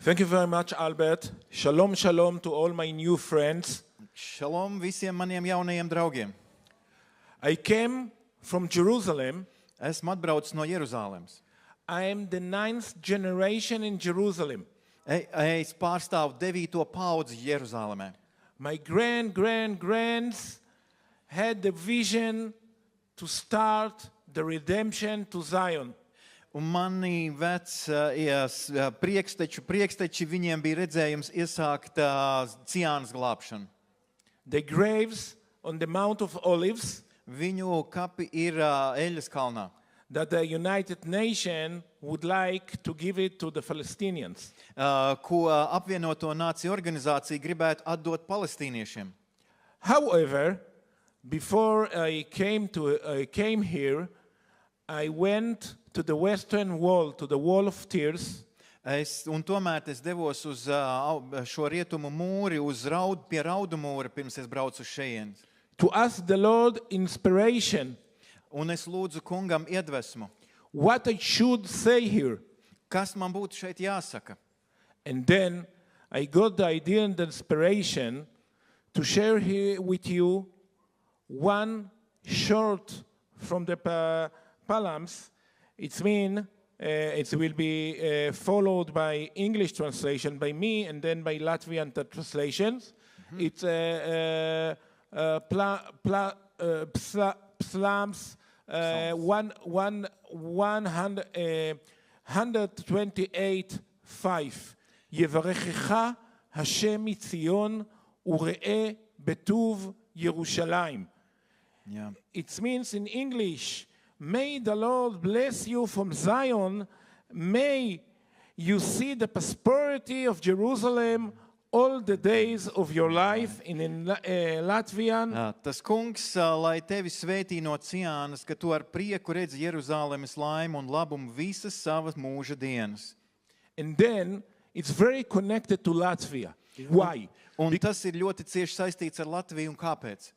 Thank you very much, Albert. Shalom, shalom to all my new friends. Šalom visiem maniem jaunajiem draugiem. I came from Jerusalem. Esmu atbraucis no Jeruzālēmas. I am the 9th generation in Jerusalem. Es pārstāvu 9. paudzi Jeruzālēmē. My grands had the vision to start the redemption to Zion. Un mani prieksteči, viņiem bija redzējums iesākt Ciānas glābšanu. The graves on the Mount of Olives Viņu kapi ir Eļas kalnā. that the United Nations would like to give it to the Palestinians. Ko apvienoto nāciju organizācija gribētu atdot palestīniešiem. However, before I came here, I went to the Western Wall, to the Wall of Tears. Tomēr es devos uz šo rietumu mūri, pie raudu mūra, pirms es braucu uz šejienes. To ask the Lord inspiration. Un es lūdzu kungam iedvesmu. What I should say here. Kas man būtu šeit jāsaka? And then I got the idea and the inspiration to share here with you one short from the Psalms. It will be followed by English translation by me and then by Latvian translations. Mm-hmm. It's Psalms 128:5. יברכך השם מציון וראה בטוב ירושלים. Yeah. It means in English, may the Lord bless you from Zion. May you see the prosperity of Jerusalem all the days of your life. In Latvian. Tas kungs, lai tevi svētī no Ciānas, ka tu ar prieku redzi Jeruzālēmas laimu un labumu visas savas mūža dienas. And then it's very connected to Latvia. Why? Un tas ir ļoti cieši saistīts ar Latviju un kāpēc?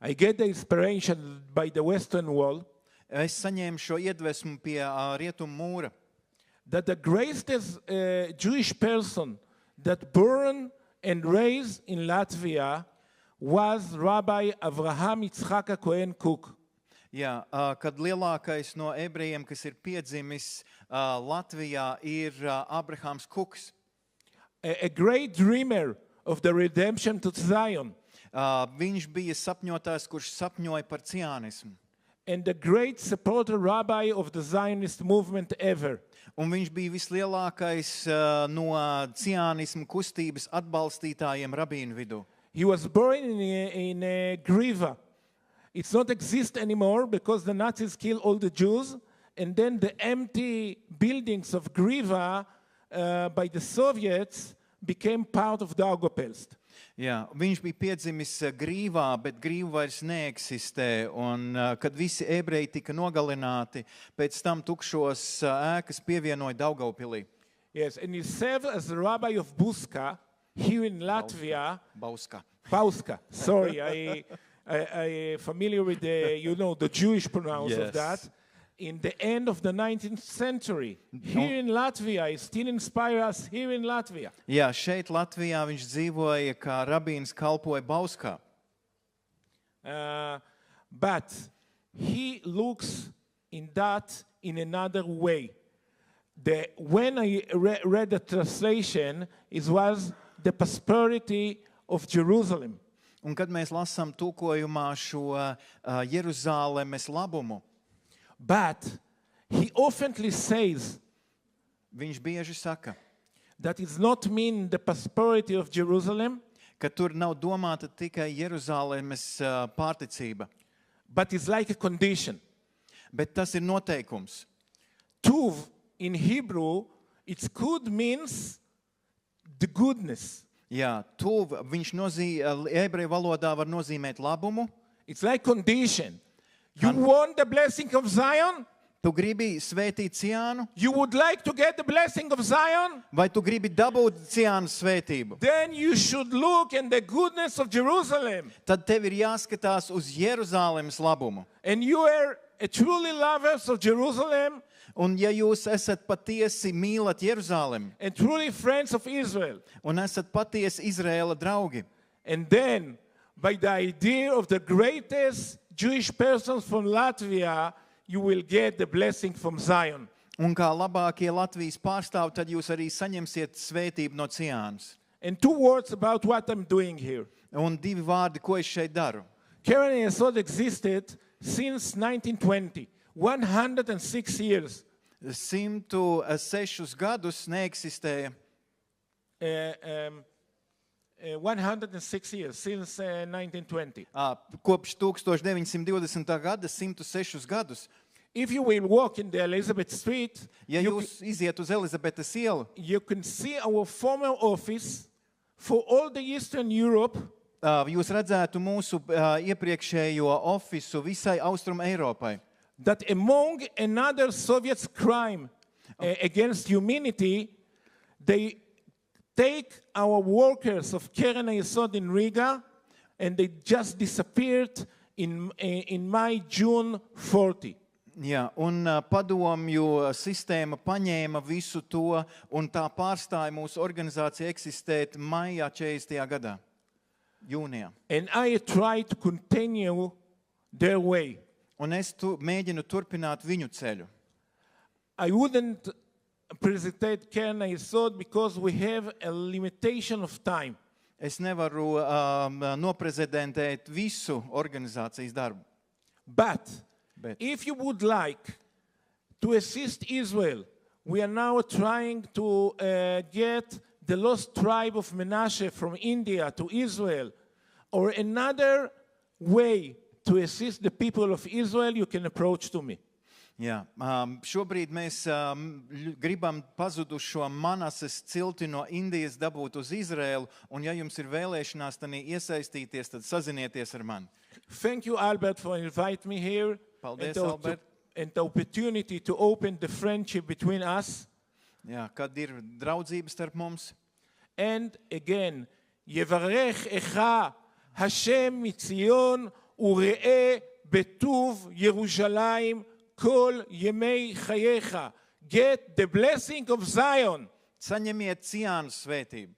I get the inspiration by the Western Wall. Es saņēmu šo iedvesmu pie rietumu mūra. That the greatest Jewish person that born and raised in Latvia was Rabbi Avraham Yitzchak Cohen Cook. Jā, kad lielākais no ebrejiem, kas ir piedzimis Latvijā, ir Abrahams Kuks. A great dreamer of the redemption to Zion. Viņš bija sapņotājs, kurš sapņoja par ciānismu. And the great supporter rabbi of the Zionist movement ever. Un viņš bija vislielākais no ciānismu kustības atbalstītājiem rabīnu vidū. He was born in Griva. It's not exist anymore because the Nazis killed all the Jews, and then the empty buildings of Griva by the Soviets became part of Daugavpils. Jā, viņš bija piedzimis Grīvā, bet Grīva vairs neeksistē, un kad visi ebreji tika nogalināti, pēc tam tukšos ēkas pievienoja Daugavpilī. Yes, and he served as the rabbi of Buska here in Latvia. Bauska. Sorry, I familiar with the Jewish pronounce of that. In the end of the 19th century, here in Latvia, it still inspires us here in Latvia. Jā, šeit Latvijā viņš dzīvoja, kā rabīns kalpoja Bauskā. But he looks in that in another way. When I read the translation, it was the prosperity of Jerusalem. Un kad mēs lasām tulkojumā šo Jeruzālēmes labumu, but he oftenly says viņš bieži saka, that is not mean the prosperity of Jerusalem, ka tur nav domāta tikai Jeruzālēmes pārticība, but it's like a condition. Bet tas ir noteikums. Tuv in Hebrew, it could means the goodness. Jā, tuv, viņš ebreju valodā var nozīmēt labumu. It's like condition. You want the blessing of Zion? Tu gribi svētīt Ciānu? You would like to get the blessing of Zion? Vai tu gribi dabūt Ciānas svētību? Then you should look in the goodness of Jerusalem. Tad tev ir jāskatās uz Jeruzālēmas labumu. And you are a truly lovers of Jerusalem. Un ja jūs esat patiesi mīlat Jeruzalemi and truly friends of Israel, un esat patiesi Izraēla draugi, and then by the idea of the greatest Jewish person from Latvia, you will get the blessing from Zion. un kā labākie Latvijas pārstāvi, tad jūs arī saņemsiet svētību no Ciānas. And 2 words about what I'm doing here. Un 2 vārdi, ko es šeit daru. Keren Yesod existed since 1920, 106 years. 106 gadus neeksistēja. 106 years since 1920. Kopš 1920. gada 106 gadus. If you will walk in the Elizabeth Street, Ja jūs iziet uz Elizabetes ielu, you can see our former office for all the Eastern Europe. Jūs redzētu mūsu iepriekšējo ofisu visai Austrum Eiropai. That among another Soviet's crime against humanity, they take our workers of Keren Yesod in Riga, and they just disappeared in May, June 40. Jā, un padomju sistēma paņēma visu to, un tā pārstāja mūsu organizācija eksistēt maijā 40. gadā, jūnijā. And I try to continue their way. Un es mēģinu turpināt viņu ceļu. I wouldn't presentate Keren Yesod because we have a limitation of time. Es nevaru noprezentēt visu organizācijas darbu. But Bet if you would like to assist Israel, we are now trying to get the lost tribe of Menashe from India to Israel, or another way to assist the people of Israel, you can approach to me. jā, šobrīd mēs gribam pazudušo Manases cilti no Indijas dabūt uz Izrēlu, un ja jums ir vēlēšanās tanī iesaistīties, tad sazinieties ar mani. Thank you, Albert, for inviting me here. Paldies, and Albert. and the opportunity to open the friendship between us. Jā, kad ir draudzība starp mums. And again, Yevarech Echa Hashem Mitzion Uree Betuv Yerushalayim Kol Yemei Chayecha. Get the blessing of Zion. Saņemiet Ciānas svētību.